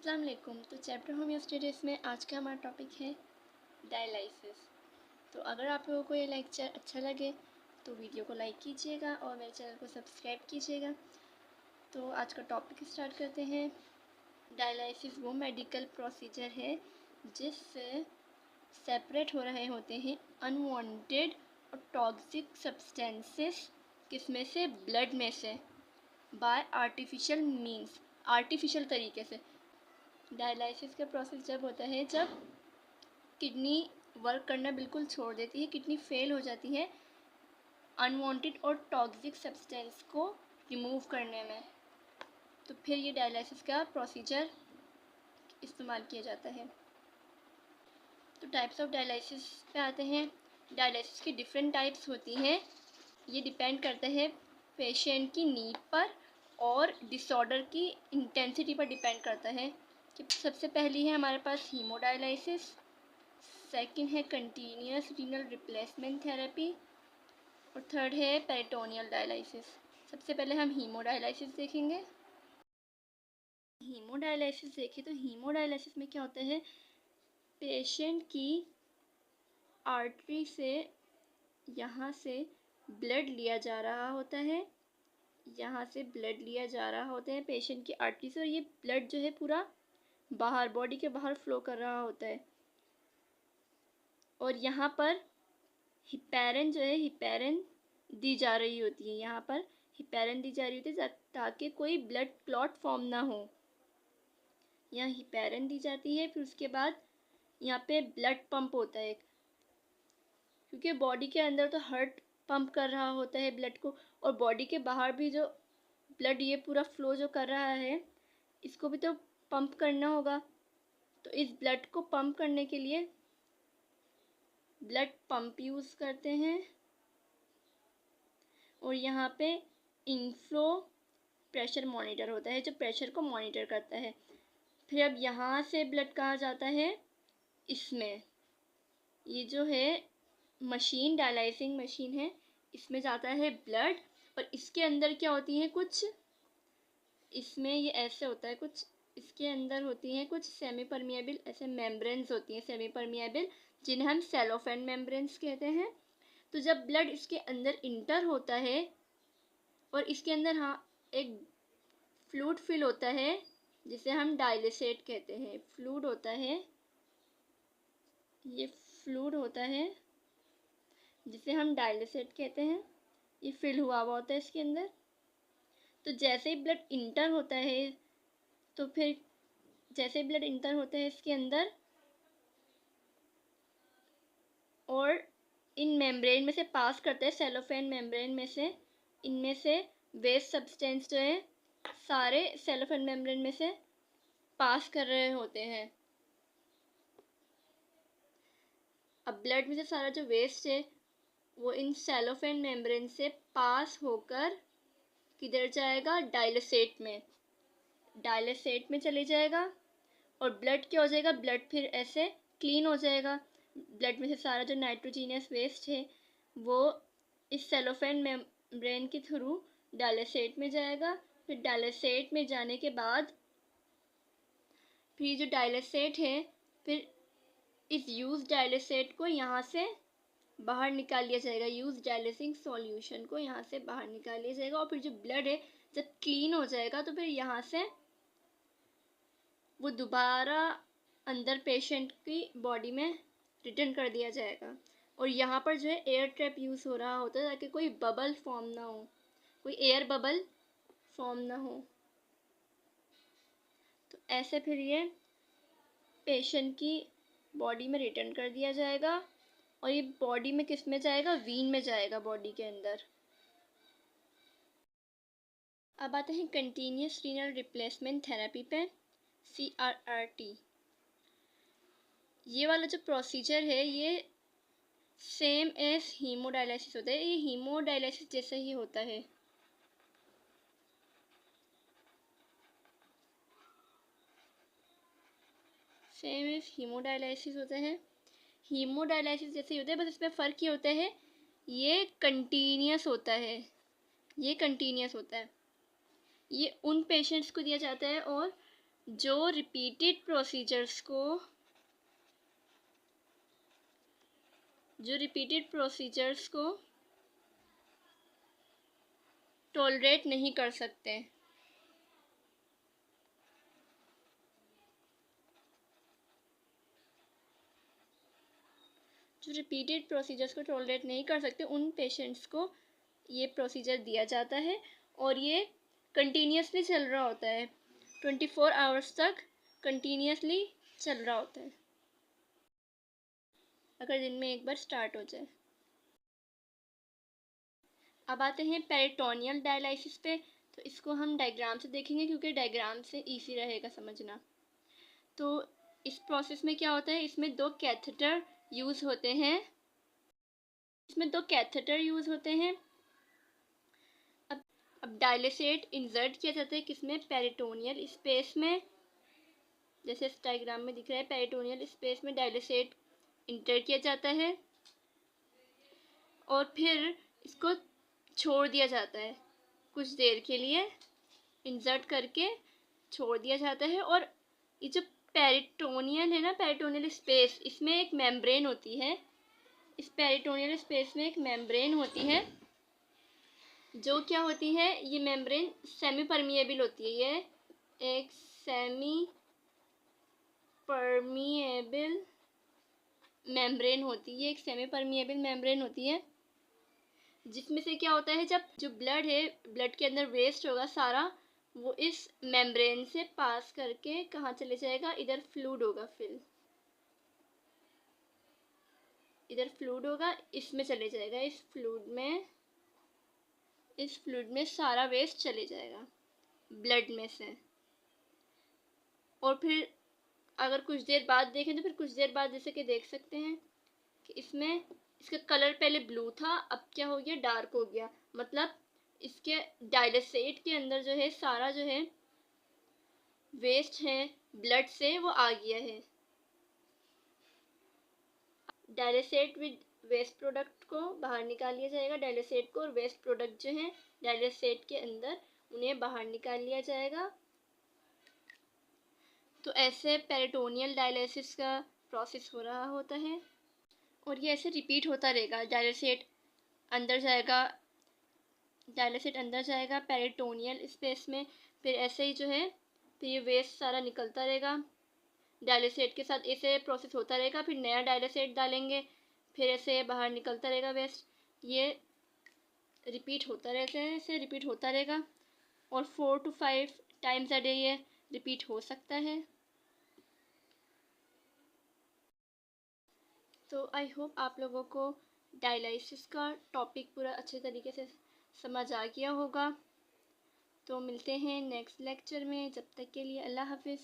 अस्सलाम वालेकुम। तो चैप्टर होमियोस्टेसिस में आज का हमारा टॉपिक है डायलिसिस। तो अगर आप लोगों को ये लेक्चर अच्छा लगे तो वीडियो को लाइक कीजिएगा और मेरे चैनल को सब्सक्राइब कीजिएगा। तो आज का टॉपिक स्टार्ट करते हैं। डायलिसिस वो मेडिकल प्रोसीजर है जिससे सेपरेट हो रहे होते हैं अनवांटेड और टॉक्सिक सब्सटेंसेस, किसमें से, ब्लड में से, बाय आर्टिफिशियल मीन्स, आर्टिफिशियल तरीके से। डायलिसिस का प्रोसेस जब होता है जब किडनी वर्क करना बिल्कुल छोड़ देती है, किडनी फेल हो जाती है अनवांटेड और टॉक्सिक सब्सटेंस को रिमूव करने में, तो फिर ये डायलिसिस का प्रोसीजर इस्तेमाल किया जाता है। तो टाइप्स ऑफ डायलिसिस पे आते हैं। डायलिसिस की डिफरेंट टाइप्स होती हैं। ये डिपेंड करता है पेशेंट की नीड पर और डिसऑर्डर की इंटेंसिटी पर डिपेंड करता है। कि सबसे पहली है हमारे पास हीमोडायलिसिस, सेकंड है कंटीन्यूअस रीनल रिप्लेसमेंट थेरेपी और थर्ड है पेरिटोनियल डायलिसिस। सबसे पहले हम हीमोडायलिसिस देखेंगे। हीमोडायलिसिस देखें तो हीमोडायलिसिस में क्या होता है, पेशेंट की आर्टरी से यहाँ से ब्लड लिया जा रहा होता है, यहाँ से ब्लड लिया जा रहा होता है पेशेंट की आर्टरी से, और ये ब्लड जो है पूरा बाहर, बॉडी के बाहर फ्लो कर रहा होता है। और यहाँ पर हिपैरिन जो है, हिपैरिन दी जा रही होती है, यहाँ पर हिपैरिन दी जा रही होती है ताकि कोई ब्लड क्लॉट फॉर्म ना हो। यहाँ हिपैरिन दी जाती है। फिर उसके बाद यहाँ पे ब्लड पंप होता है, क्योंकि बॉडी के अंदर तो हार्ट पंप कर रहा होता है ब्लड को, और बॉडी के बाहर भी जो ब्लड ये पूरा फ्लो जो कर रहा है इसको भी तो पंप करना होगा। तो इस ब्लड को पंप करने के लिए ब्लड पंप यूज़ करते हैं। और यहाँ पे इनफ्लो प्रेशर मॉनिटर होता है जो प्रेशर को मॉनिटर करता है। फिर अब यहाँ से ब्लड कहाँ जाता है, इसमें, ये जो है मशीन, डायलाइसिंग मशीन है, इसमें जाता है ब्लड। और इसके अंदर क्या होती है कुछ, इसमें ये ऐसे होता है कुछ, इसके अंदर होती हैं कुछ सेमी परमिएबल ऐसे मेम्ब्रेन्स होती हैं, सेमी परमिएबल, जिन्हें हम सेलोफेन मेम्ब्रेन्स कहते हैं। तो जब ब्लड इसके अंदर इंटर होता है और इसके अंदर एक फ्लूइड फिल होता है जिसे हम डायलिसेट कहते हैं, फ्लूइड होता है, ये फ्लूइड होता है जिसे हम डायलिसेट कहते हैं, ये फिल हुआ हुआ होता है इसके अंदर। तो जैसे ही ब्लड इंटर होता है, तो फिर जैसे ब्लड इंटर होता है इसके अंदर, और इन मेम्ब्रेन में से पास करता है, सेलोफेन मेम्ब्रेन में से, इनमें से वेस्ट सब्सटेंस जो है सारे सेलोफेन मेम्ब्रेन में से पास कर रहे होते हैं। अब ब्लड में से सारा जो वेस्ट है वो इन सेलोफेन मेम्ब्रेन से पास होकर किधर जाएगा, डायलिसेट में, डायलिसेट में चले जाएगा। और ब्लड क्या हो जाएगा, ब्लड फिर ऐसे क्लीन हो जाएगा। ब्लड में से सारा जो नाइट्रोजीनियस वेस्ट है वो इस सेलोफेन मेम्ब्रेन के थ्रू डायलिसेट में जाएगा। फिर डायलिसेट में जाने के बाद फिर जो डायलिसेट है, फिर इस यूज डायलिसेट को यहाँ से बाहर निकाल लिया जाएगा, यूज डायलिसिंग सॉल्यूशन को यहाँ से बाहर निकाल लिया जाएगा। और फिर जो ब्लड है जब क्लीन हो जाएगा तो फिर यहाँ से वो दोबारा अंदर पेशेंट की बॉडी में रिटर्न कर दिया जाएगा। और यहाँ पर जो है एयर ट्रैप यूज़ हो रहा होता है ताकि कोई बबल फॉर्म ना हो, कोई एयर बबल फॉर्म ना हो। तो ऐसे फिर ये पेशेंट की बॉडी में रिटर्न कर दिया जाएगा। और ये बॉडी में किस में जाएगा, वीन में जाएगा, बॉडी के अंदर। अब आते हैं कंटिन्यूस रीनल रिप्लेसमेंट थेरेपी पे, CRRT। ये वाला जो प्रोसीजर है ये सेम एज हीमोडायलिसिस होता है, ये हीमोडायलिसिस जैसा ही होता है। सेम एज हीमोडायलिसिस होता है, हीमोडायलिसिस जैसे ही होता है, बस इसमें फ़र्क ये होता है ये कंटिन्यूस होता है, ये कंटिन्यूस होता है। ये उन पेशेंट्स को दिया जाता है और जो रिपीटेड प्रोसीजर्स को टॉलरेट नहीं कर सकते। जो रिपीटेड प्रोसीजर्स को टॉलरेट नहीं कर सकते उन पेशेंट्स को ये प्रोसीजर दिया जाता है और ये कंटिन्यूसली चल रहा होता है, 24 आवर्स तक कंटिन्यूसली चल रहा होता है अगर दिन में एक बार स्टार्ट हो जाए। अब आते हैं पेरिटोनियल डायलिसिस पे। तो इसको हम डायग्राम से देखेंगे क्योंकि डायग्राम से इजी रहेगा समझना। तो इस प्रोसेस में क्या होता है, इसमें दो कैथेटर यूज़ होते हैं। अब डायलिसेट इंसर्ट किया जाता है किसमें, पेरिटोनियल स्पेस में। जैसे इस डायग्राम में दिख रहा है, पेरिटोनियल स्पेस में डायलिसेट इंटर किया जाता है और फिर इसको छोड़ दिया जाता है कुछ देर के लिए, इंसर्ट करके छोड़ दिया जाता है। और ये जो पेरिटोनियल है ना, पेरिटोनियल स्पेस, इसमें एक मेम्ब्रेन होती है। इस पेरिटोनियल स्पेस में एक मेम्ब्रेन होती है जो क्या होती है, ये मेम्ब्रेन सेमी परमिएबल होती है। ये एक सेमी परमिएबल मेम्ब्रेन होती है, एक सेमी परमिएबल मेम्ब्रेन होती है जिसमें से क्या होता है, जब जो ब्लड है, ब्लड के अंदर वेस्ट होगा सारा, वो इस मेम्ब्रेन से पास करके कहाँ चले जाएगा, इधर फ्लूइड होगा, फिर इधर फ्लूइड होगा, इसमें चले जाएगा। इस फ्लूइड में सारा वेस्ट चले जाएगा ब्लड में से। और फिर अगर कुछ देर बाद देखें तो फिर कुछ देर बाद जैसे कि देख सकते हैं कि इसमें इसका कलर पहले ब्लू था, अब क्या हो गया, डार्क हो गया। मतलब इसके डायलिसेट के अंदर जो है सारा जो है वेस्ट है ब्लड से वो आ गया है। डायलिसेट विद वेस्ट प्रोडक्ट को बाहर निकाल लिया जाएगा, डायलिसेट को, और वेस्ट प्रोडक्ट जो है डायलिसेट के अंदर उन्हें बाहर निकाल लिया जाएगा। तो ऐसे पेरिटोनियल डायलिसिस का प्रोसेस हो रहा होता है और ये ऐसे रिपीट होता रहेगा। डायलिसेट अंदर जाएगा पेरिटोनियल स्पेस में, फिर ऐसे ही जो है फिर ये वेस्ट सारा निकलता रहेगा डायलिसेट के साथ, ऐसे प्रोसेस होता रहेगा। फिर नया डायलिसेट डालेंगे, फिर ऐसे बाहर निकलता रहेगा वेस्ट। ये रिपीट होता रहेगा और 4 to 5 टाइम्स अ डे ये रिपीट हो सकता है। तो आई होप आप लोगों को डायलिसिस का टॉपिक पूरा अच्छे तरीके से समझ आ गया होगा। तो मिलते हैं नेक्स्ट लेक्चर में, जब तक के लिए अल्लाह हाफिज़।